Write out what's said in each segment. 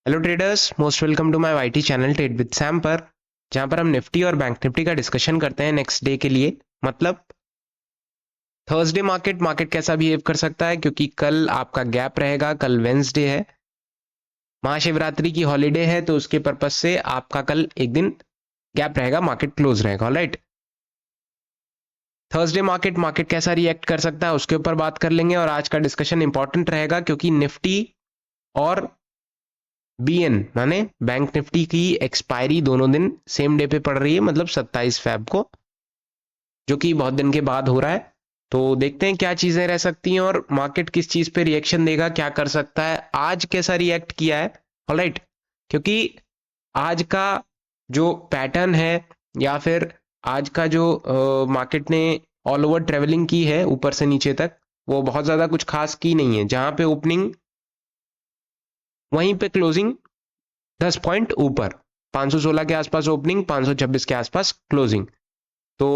Hello traders, most welcome to my YT channel trade with Sam पर, जहां पर हम निफ्टी और बैंक निफ्टी का डिस्कशन करते हैं नेक्स्ट डे के लिए। मतलब थर्सडे मार्केट कैसा बिहेव कर सकता है, क्योंकि कल आपका गैप रहेगा। कल वेंसडे है, महाशिवरात्रि की हॉलीडे है, तो उसके पर्पज से आपका कल एक दिन गैप रहेगा, मार्केट क्लोज रहेगा। ऑलराइट, थर्सडे मार्केट कैसा रिएक्ट कर सकता है उसके ऊपर बात कर लेंगे। और आज का डिस्कशन इंपॉर्टेंट रहेगा क्योंकि निफ्टी और बीएन माने बैंक निफ्टी की एक्सपायरी दोनों दिन सेम डे पे पड़ रही है, मतलब 27 फेब को, जो कि बहुत दिन के बाद हो रहा है। तो देखते हैं क्या चीजें रह सकती हैं और मार्केट किस चीज पे रिएक्शन देगा, क्या कर सकता है, आज कैसा रिएक्ट किया है। ऑलराइट, क्योंकि आज का जो पैटर्न है या फिर आज का जो मार्केट ने ऑल ओवर ट्रेवलिंग की है ऊपर से नीचे तक, वो बहुत ज्यादा कुछ खास की नहीं है। जहां पे ओपनिंग वहीं पे क्लोजिंग 10 पॉइंट ऊपर, 516 के आसपास ओपनिंग, 526 के आसपास क्लोजिंग। तो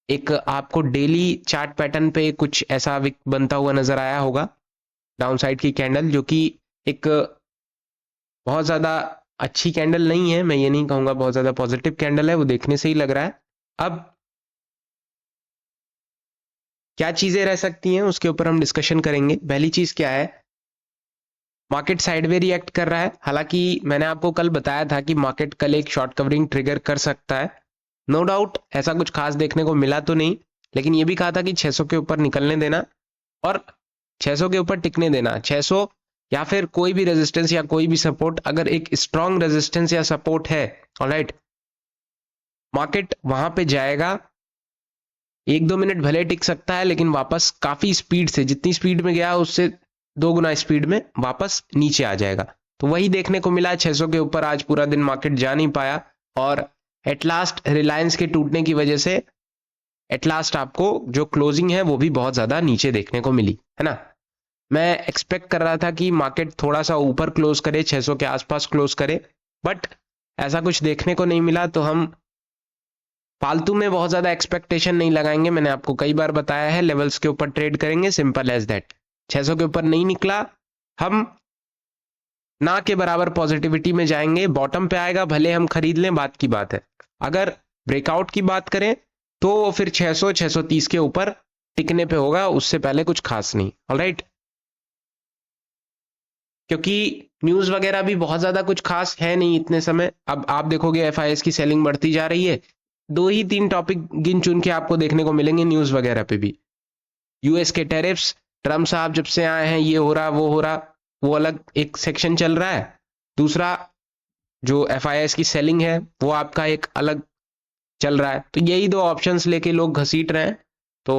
एक आपको डेली चार्ट पैटर्न पे कुछ ऐसा विक बनता हुआ नजर आया होगा, डाउनसाइड की कैंडल, जो कि एक बहुत ज्यादा अच्छी कैंडल नहीं है। मैं ये नहीं कहूंगा बहुत ज्यादा पॉजिटिव कैंडल है, वो देखने से ही लग रहा है। अब क्या चीजें रह सकती हैं उसके ऊपर हम डिस्कशन करेंगे। पहली चीज क्या है, मार्केट साइडवे रिएक्ट कर रहा है। हालांकि मैंने आपको कल बताया था कि मार्केट कल एक शॉर्ट कवरिंग ट्रिगर कर सकता है। नो डाउट ऐसा कुछ खास देखने को मिला तो नहीं, लेकिन ये भी कहा था कि 600 के ऊपर निकलने देना और 600 के ऊपर टिकने देना। 600 या फिर कोई भी रेजिस्टेंस या कोई भी सपोर्ट, अगर एक स्ट्रॉन्ग रेजिस्टेंस या सपोर्ट है, ऑलराइट, मार्केट वहां पे जाएगा। 1-2 मिनट भले टिक सकता है, लेकिन वापस काफी स्पीड से, जितनी स्पीड में गया उससे 2 गुना स्पीड में वापस नीचे आ जाएगा। तो वही देखने को मिला। 600 के ऊपर आज पूरा दिन मार्केट जा नहीं पाया और एट लास्ट रिलायंस के टूटने की वजह से एट लास्ट आपको जो क्लोजिंग है वो भी बहुत ज्यादा नीचे देखने को मिली, है ना। मैं एक्सपेक्ट कर रहा था कि मार्केट थोड़ा सा ऊपर क्लोज करे, 600 के आसपास क्लोज करे, बट ऐसा कुछ देखने को नहीं मिला। तो हम फालतू में बहुत ज्यादा एक्सपेक्टेशन नहीं लगाएंगे। मैंने आपको कई बार बताया है, लेवल्स के ऊपर ट्रेड करेंगे, सिंपल एज दैट। 600 के ऊपर नहीं निकला, हम ना के बराबर पॉजिटिविटी में जाएंगे। बॉटम पे आएगा, भले हम खरीद लें, बात की बात है। अगर ब्रेकआउट की बात करें तो फिर 600 630 के ऊपर टिकने पे होगा, उससे पहले कुछ खास नहीं। ऑलराइट, क्योंकि न्यूज वगैरह भी बहुत ज्यादा कुछ खास है नहीं इतने समय। अब आप देखोगे एफआईएस की सेलिंग बढ़ती जा रही है। 2 ही 3 टॉपिक गिन चुन के आपको देखने को मिलेंगे न्यूज वगैरह पे भी। यूएस के टेरिफ्स, ट्रम्प साहब जब से आए हैं, ये हो रहा वो हो रहा, वो अलग एक सेक्शन चल रहा है। दूसरा जो एफआईएस की सेलिंग है वो आपका एक अलग चल रहा है। तो यही 2 ऑप्शंस लेके लोग घसीट रहे हैं। तो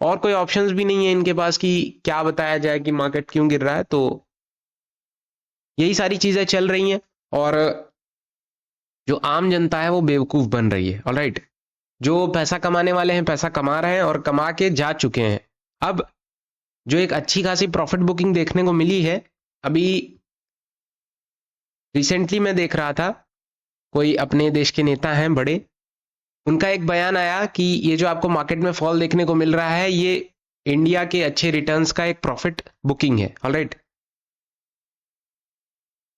और कोई ऑप्शंस भी नहीं है इनके पास कि क्या बताया जाए कि मार्केट क्यों गिर रहा है। तो यही सारी चीजें चल रही हैं और जो आम जनता है वो बेवकूफ बन रही है। ऑलराइट, जो पैसा कमाने वाले हैं पैसा कमा रहे हैं और कमा के जा चुके हैं। अब जो एक अच्छी खासी प्रॉफिट बुकिंग देखने को मिली है, अभी रिसेंटली मैं देख रहा था, कोई अपने देश के नेता हैं बड़े, उनका एक बयान आया कि ये जो आपको मार्केट में फॉल देखने को मिल रहा है, ये इंडिया के अच्छे रिटर्न्स का एक प्रॉफिट बुकिंग है। ऑलराइट,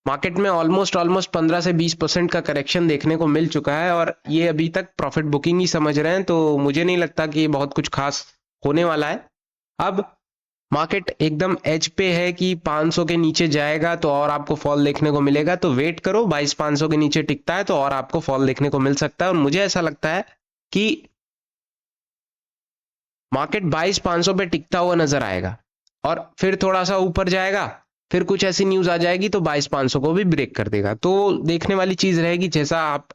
मार्केट में ऑलमोस्ट 15 से 20% का करेक्शन देखने को मिल चुका है और ये अभी तक प्रॉफिट बुकिंग ही समझ रहे हैं। तो मुझे नहीं लगता कि ये बहुत कुछ खास होने वाला है। अब मार्केट एकदम एज पे है कि 500 के नीचे जाएगा तो और आपको फॉल देखने को मिलेगा। तो वेट करो, 22,500 के नीचे टिकता है तो और आपको फॉल देखने को मिल सकता है। और मुझे ऐसा लगता है कि मार्केट 22,500 पे टिकता हुआ नजर आएगा और फिर थोड़ा सा ऊपर जाएगा, फिर कुछ ऐसी न्यूज आ जाएगी तो 22,500 को भी ब्रेक कर देगा। तो देखने वाली चीज रहेगी, जैसा आप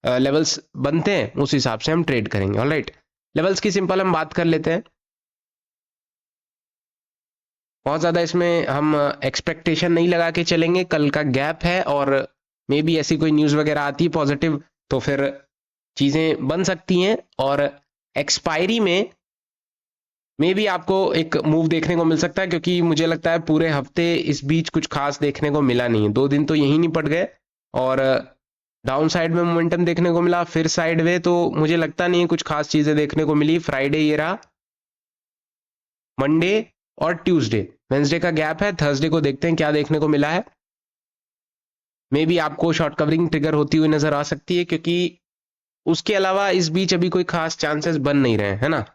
लेवल्स बनते हैं उस हिसाब से हम ट्रेड करेंगे। ऑलराइट, लेवल्स की सिंपल हम बात कर लेते हैं। बहुत ज्यादा इसमें हम एक्सपेक्टेशन नहीं लगा के चलेंगे। कल का गैप है और मे बी ऐसी कोई न्यूज वगैरह आती है पॉजिटिव तो फिर चीजें बन सकती हैं। और एक्सपायरी में मे भी आपको एक मूव देखने को मिल सकता है, क्योंकि मुझे लगता है पूरे हफ्ते इस बीच कुछ खास देखने को मिला नहीं है। 2 दिन तो यही निपट गए और डाउन साइड में मोमेंटम देखने को मिला, फिर साइड वे, तो मुझे लगता नहीं है कुछ खास चीजें देखने को मिली। फ्राइडे ये रहा, मंडे और ट्यूसडे, वेंसडे का गैप है। थर्सडे को देखते हैं क्या देखने को मिला है। मे भी आपको शॉर्ट कवरिंग ट्रिगर होती हुई नजर आ सकती है, क्योंकि उसके अलावा इस बीच अभी कोई खास चांसेस बन नहीं रहे हैं ना।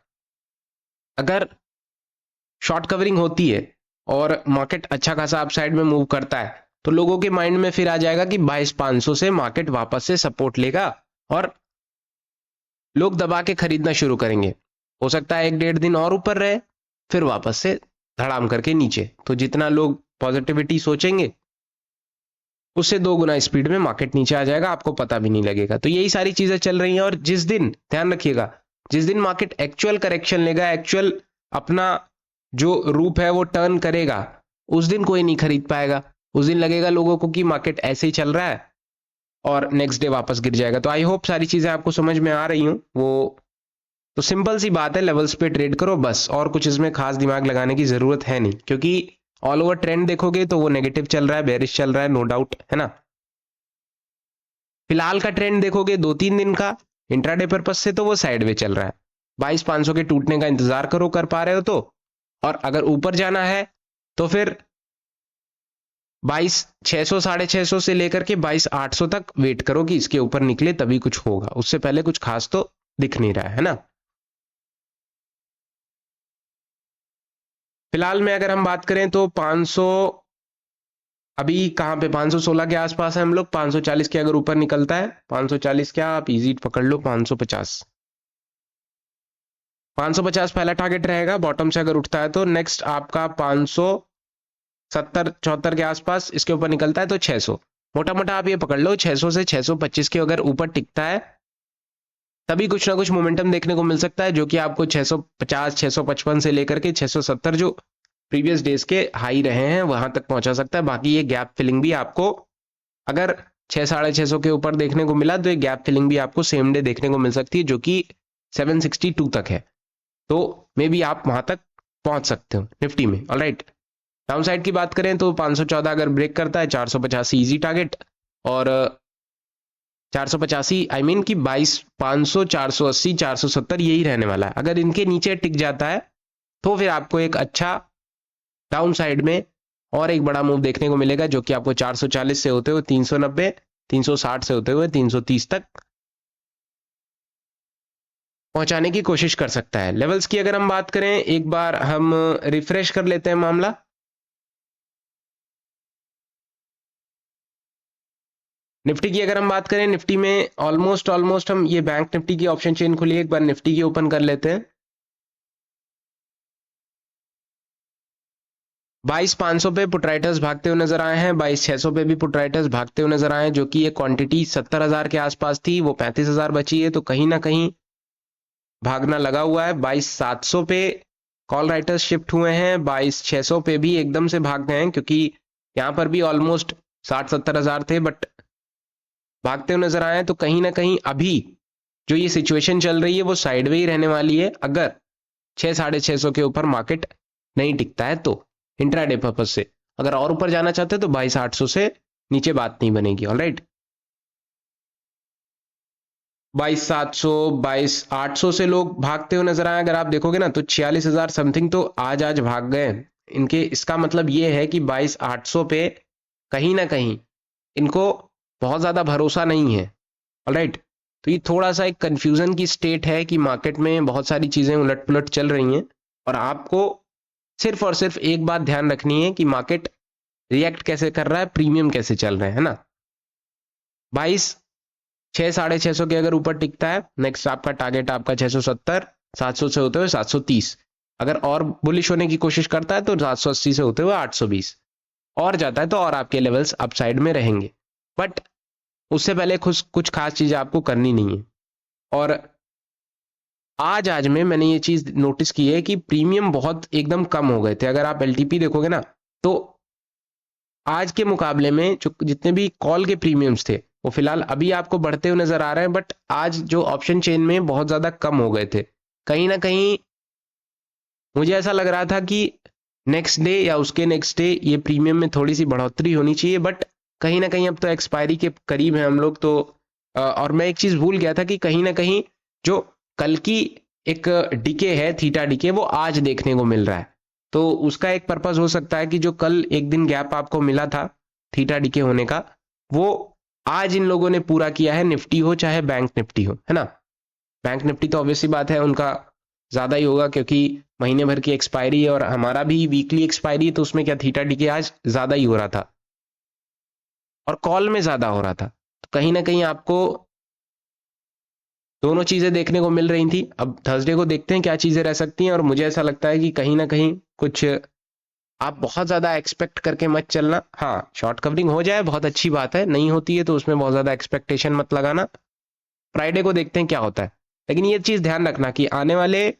अगर शॉर्ट कवरिंग होती है और मार्केट अच्छा खासा अपसाइड में मूव करता है, तो लोगों के माइंड में फिर आ जाएगा कि 22,500 से मार्केट वापस से सपोर्ट लेगा और लोग दबा के खरीदना शुरू करेंगे। हो सकता है 1-1.5 दिन और ऊपर रहे, फिर वापस से धड़ाम करके नीचे। तो जितना लोग पॉजिटिविटी सोचेंगे, उससे 2 गुना स्पीड में मार्केट नीचे आ जाएगा, आपको पता भी नहीं लगेगा। तो यही सारी चीजें चल रही हैं। और जिस दिन, ध्यान रखिएगा, जिस दिन मार्केट एक्चुअल करेक्शन लेगा, एक्चुअल अपना जो रूप है वो टर्न करेगा, उस दिन कोई नहीं खरीद पाएगा। उस दिन लगेगा लोगों को कि मार्केट ऐसे ही चल रहा है और नेक्स्ट डे वापस गिर जाएगा। तो आई होप सारी चीजें आपको समझ में आ रही हूं। वो तो सिंपल सी बात है, लेवल्स पे ट्रेड करो बस, और कुछ इसमें खास दिमाग लगाने की जरूरत है नहीं, क्योंकि ऑल ओवर ट्रेंड देखोगे तो वो नेगेटिव चल रहा है, बेरिश चल रहा है, नो डाउट, है ना। फिलहाल का ट्रेंड देखोगे 2-3 दिन का इंट्राडे पर्पस से, तो वो साइडवे चल रहा है। 22,500 के टूटने का इंतजार करो, कर पा रहे हो तो। और अगर ऊपर जाना है तो फिर 22,600 650 से लेकर के 22,800 तक वेट करो कि इसके ऊपर निकले, तभी कुछ होगा। उससे पहले कुछ खास तो दिख नहीं रहा है ना। फिलहाल में अगर हम बात करें तो 500 अभी कहां पे, 516 के आसपास है हम लोग। 540 के अगर ऊपर निकलता है, 540 क्या, आप इजी पकड़ लो, 550 पहला टारगेट रहेगा। बॉटम से अगर उठता है तो नेक्स्ट आपका 570-74 के आसपास, इसके ऊपर निकलता है तो 600। मोटा मोटा आप ये पकड़ लो 600 से 625 के अगर ऊपर टिकता है, तभी कुछ ना कुछ मोमेंटम देखने को मिल सकता है, जो कि आपको 650 655 से लेकर के 670 जो प्रीवियस डेज के हाई रहे हैं वहां तक पहुंचा सकता है। बाकी ये गैप फिलिंग भी आपको, अगर 600-650 के ऊपर देखने को मिला, तो ये गैप फिलिंग भी आपको सेम डे देखने को मिल सकती है, जो कि 762 तक है। तो मे बी आप वहां तक पहुंच सकते हो निफ्टी में। ऑलराइट, डाउन साइड की बात करें तो 514 अगर ब्रेक करता है, 485 इजी टारगेट। और 485 आई मीन कि 22,500 480 470 यही रहने वाला है। अगर इनके नीचे टिक जाता है तो फिर आपको एक अच्छा डाउन साइड में और एक बड़ा मूव देखने को मिलेगा, जो कि आपको 440 से होते हुए 390, 360 से होते हुए 330 तक पहुंचाने की कोशिश कर सकता है। लेवल्स की अगर हम बात करें, एक बार हम रिफ्रेश कर लेते हैं मामला। निफ्टी की अगर हम बात करें, निफ्टी में ऑलमोस्ट हम ये बैंक निफ्टी की ऑप्शन चेन खुली है, एक बार निफ्टी की ओपन कर लेते हैं। 22,500 पे पुट राइटर्स भागते हुए नजर आए हैं, 22,600 पे भी पुट राइटर्स भागते हुए नजर आए हैं, जो कि ये क्वांटिटी 70,000 के आसपास थी, वो 35,000 बची है, तो कहीं ना कहीं भागना लगा हुआ है। 22,700 पे कॉल राइटर्स शिफ्ट हुए हैं, 22,600 पे भी एकदम से भाग गए हैं, क्योंकि यहां पर भी ऑलमोस्ट 60-70,000 थे, बट भागते हुए नजर आए हैं। तो कहीं ना कहीं अभी जो ये सिचुएशन चल रही है वो साइडवे ही रहने वाली है, अगर 600-650 के ऊपर मार्केट नहीं टिकता है तो। इंट्राडे पर्पज से अगर और ऊपर जाना चाहते हैं तो 22,800 से नीचे बात नहीं बनेगी। ऑलराइट, 22,700 22,800 से लोग भागते हुए नजर आए। अगर आप देखोगे ना तो 46,000 समथिंग तो आज भाग गए इनके। इसका मतलब ये है कि 22,800 पे कहीं ना कहीं इनको बहुत ज्यादा भरोसा नहीं है। ऑलराइट, तो ये थोड़ा सा एक कंफ्यूजन की स्टेट है कि मार्केट में बहुत सारी चीजें उलट पुलट चल रही हैं, और आपको सिर्फ और सिर्फ एक बात ध्यान रखनी है कि मार्केट रिएक्ट कैसे कर रहा है, प्रीमियम कैसे चल रहे हैं, है ना। 22,600-650 के अगर ऊपर टिकता है, नेक्स्ट आपका टारगेट आपका 670, 700 से होते हुए 730। अगर और बुलिश होने की कोशिश करता है तो 780 से होते हुए 820, और जाता है तो और आपके लेवल्स अपसाइड में रहेंगे। बट उससे पहले कुछ खास चीजें आपको करनी नहीं है। और आज में मैंने ये चीज नोटिस की है कि प्रीमियम बहुत एकदम कम हो गए थे। अगर आप एलटीपी देखोगे ना तो आज के मुकाबले में जो जितने भी कॉल के प्रीमियम्स थे वो फिलहाल अभी आपको बढ़ते हुए नजर आ रहे हैं, बट आज जो ऑप्शन चेन में बहुत ज्यादा कम हो गए थे। कहीं ना कहीं मुझे ऐसा लग रहा था कि नेक्स्ट डे या उसके नेक्स्ट डे ये प्रीमियम में थोड़ी सी बढ़ोतरी होनी चाहिए, बट कहीं ना कहीं अब तो एक्सपायरी के करीब है हम लोग तो। और मैं एक चीज भूल गया था कि कहीं ना कहीं जो कल की एक डीके है, थीटा डीके, वो आज देखने को मिल रहा है। तो उसका एक पर्पस हो सकता है कि जो कल एक दिन गैप आपको मिला था थीटा डीके होने का, वो आज इन लोगों ने पूरा किया है, निफ्टी हो चाहे बैंक निफ्टी हो, है ना। बैंक निफ्टी तो ऑब्वियसली बात है उनका ज्यादा ही होगा क्योंकि महीने भर की एक्सपायरी है और हमारा भी वीकली एक्सपायरी है, तो उसमें क्या थीटा डीके आज ज्यादा ही हो रहा था और कॉल में ज्यादा हो रहा था, तो कहीं ना कहीं आपको दोनों चीजें देखने को मिल रही थी। अब थर्सडे को देखते हैं क्या चीजें रह सकती हैं, और मुझे ऐसा लगता है कि कहीं ना कहीं कुछ आप बहुत ज्यादा एक्सपेक्ट करके मत चलना। हाँ, शॉर्ट कवरिंग हो जाए बहुत अच्छी बात है, नहीं होती है तो उसमें बहुत ज्यादा एक्सपेक्टेशन मत लगाना। फ्राइडे को देखते हैं क्या होता है, लेकिन ये चीज ध्यान रखना कि आने वाले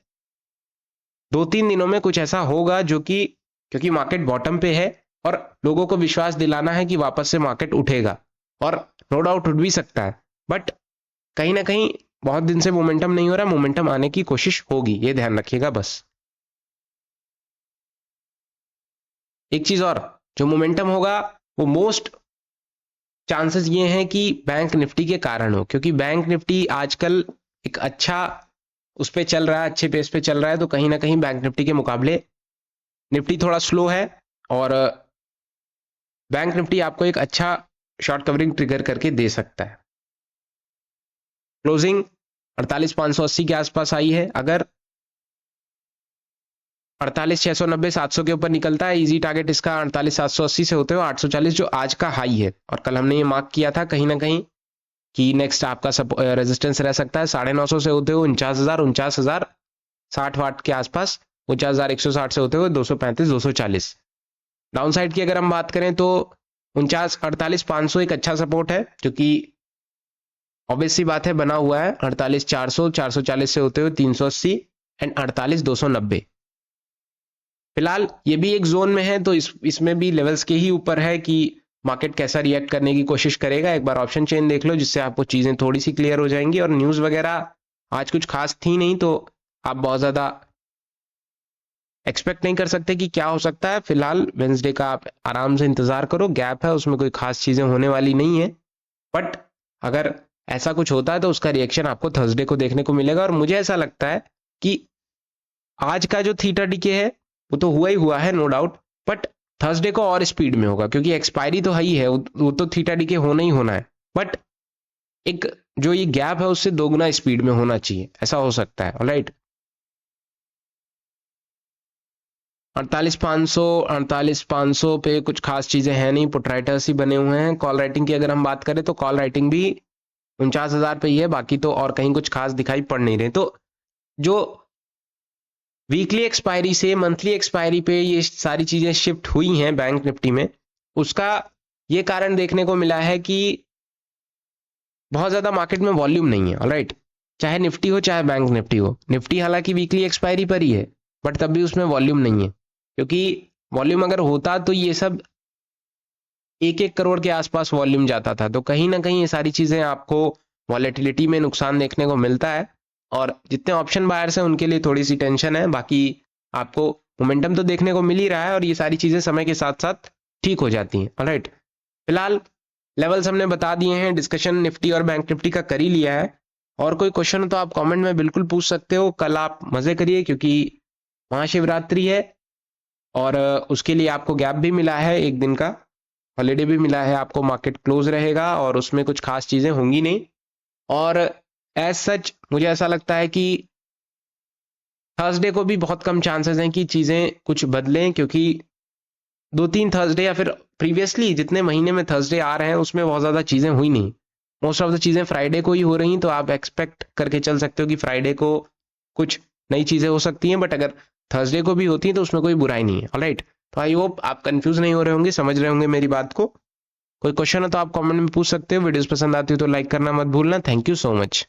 2-3 दिनों में कुछ ऐसा होगा जो कि, क्योंकि मार्केट बॉटम पे है और लोगों को विश्वास दिलाना है कि वापस से मार्केट उठेगा, और नो डाउट उठ भी सकता है, बट कहीं ना कहीं बहुत दिन से मोमेंटम नहीं हो रहा, मोमेंटम आने की कोशिश होगी, ये ध्यान रखिएगा बस। एक चीज और, जो मोमेंटम होगा वो मोस्ट चांसेस ये हैं कि बैंक निफ्टी के कारण हो, क्योंकि बैंक निफ्टी आजकल एक अच्छा उस पे चल रहा है, अच्छे पेस पे चल रहा है, तो कहीं ना कहीं बैंक निफ्टी के मुकाबले निफ्टी थोड़ा स्लो है, और बैंक निफ्टी आपको एक अच्छा शॉर्ट कवरिंग ट्रिगर करके दे सकता है। क्लोजिंग 48,580 के आसपास आई है, अगर 48,690 700 के ऊपर निकलता है, इजी टारगेट इसका 48,780 से होते हुए 840 जो आज का हाई है, और कल हमने ये मार्क किया था कहीं ना कहीं कि नेक्स्ट आपका रेजिस्टेंस रह सकता है 950 से होते हुए 49,000 60 वाट के आसपास, 49,160 से होते हुए 235 240। डाउन साइड की अगर हम बात करें तो 48,500 एक अच्छा सपोर्ट है, जो कि ऑब्वियसली बात है बना हुआ है 48,400 440 से होते हुए 380 एंड 48,290। फिलहाल ये भी एक जोन में है, तो इसमें भी लेवल्स के ही ऊपर है कि मार्केट कैसा रिएक्ट करने की कोशिश करेगा। एक बार ऑप्शन चेन देख लो जिससे आपको चीजें थोड़ी सी क्लियर हो जाएंगी, और न्यूज वगैरह आज कुछ खास थी नहीं, तो आप बहुत ज्यादा एक्सपेक्ट नहीं कर सकते कि क्या हो सकता है। फिलहाल वेंसडे का आप आराम से इंतजार करो, गैप है उसमें कोई खास चीजें होने वाली नहीं है, बट अगर ऐसा कुछ होता है तो उसका रिएक्शन आपको थर्सडे को देखने को मिलेगा। और मुझे ऐसा लगता है कि आज का जो थीटा डीके है वो तो हुआ ही हुआ है नो डाउट, बट थर्सडे को और स्पीड में होगा, क्योंकि एक्सपायरी तो है ही है, वो तो थीटा डीके होना ही होना है, बट एक जो ये गैप है उससे दोगुना स्पीड में होना चाहिए, ऐसा हो सकता है। ऑलराइट, 48,500 पे कुछ खास चीजें हैं नहीं, पुटराइटर्स ही बने हुए हैं। कॉल राइटिंग की अगर हम बात करें तो कॉल राइटिंग भी 49,000 पे ही है, बाकी तो और कहीं कुछ खास दिखाई पड़ नहीं रहे। तो जो वीकली एक्सपायरी से मंथली एक्सपायरी पे ये सारी चीजें शिफ्ट हुई हैं बैंक निफ्टी में, उसका ये कारण देखने को मिला है कि बहुत ज्यादा मार्केट में वॉल्यूम नहीं है। ऑलराइट, चाहे निफ्टी हो चाहे बैंक निफ्टी हो, निफ्टी हालांकि वीकली एक्सपायरी पर ही है, बट तब भी उसमें वॉल्यूम नहीं है, क्योंकि वॉल्यूम अगर होता तो ये सब 1-1 करोड़ के आसपास वॉल्यूम जाता था। तो कहीं ना कहीं ये सारी चीजें आपको वॉलेटिलिटी में नुकसान देखने को मिलता है, और जितने ऑप्शन बायर्स हैं उनके लिए थोड़ी सी टेंशन है। बाकी आपको मोमेंटम तो देखने को मिल ही रहा है, और ये सारी चीजें समय के साथ साथ ठीक हो जाती हैं। ऑलराइट, फिलहाल लेवल्स हमने बता दिए हैं, डिस्कशन निफ्टी और बैंक निफ्टी का कर ही लिया है। और कोई क्वेश्चन हो तो आप कमेंट में बिल्कुल पूछ सकते हो। कल आप मजे करिए क्योंकि महाशिवरात्रि है, और उसके लिए आपको गैप भी मिला है, एक दिन का हॉलीडे भी मिला है आपको, मार्केट क्लोज रहेगा और उसमें कुछ खास चीजें होंगी नहीं। और एज सच मुझे ऐसा लगता है कि थर्सडे को भी बहुत कम चांसेस हैं कि चीजें कुछ बदलें, क्योंकि 2-3 थर्सडे या फिर प्रीवियसली जितने महीने में थर्सडे आ रहे हैं उसमें बहुत ज्यादा चीजें हुई नहीं, मोस्ट ऑफ द चीजें फ्राइडे को ही हो रही, तो आप एक्सपेक्ट करके चल सकते हो कि फ्राइडे को कुछ नई चीजें हो सकती हैं, बट अगर थर्सडे को भी होती हैं तो उसमें कोई बुराई नहीं है। ऑलराइट, तो आई होप आप कंफ्यूज नहीं हो रहे होंगे, समझ रहे होंगे मेरी बात को। कोई क्वेश्चन है तो आप कमेंट में पूछ सकते हो। वीडियोस पसंद आती हो तो लाइक करना मत भूलना। Thank you so much.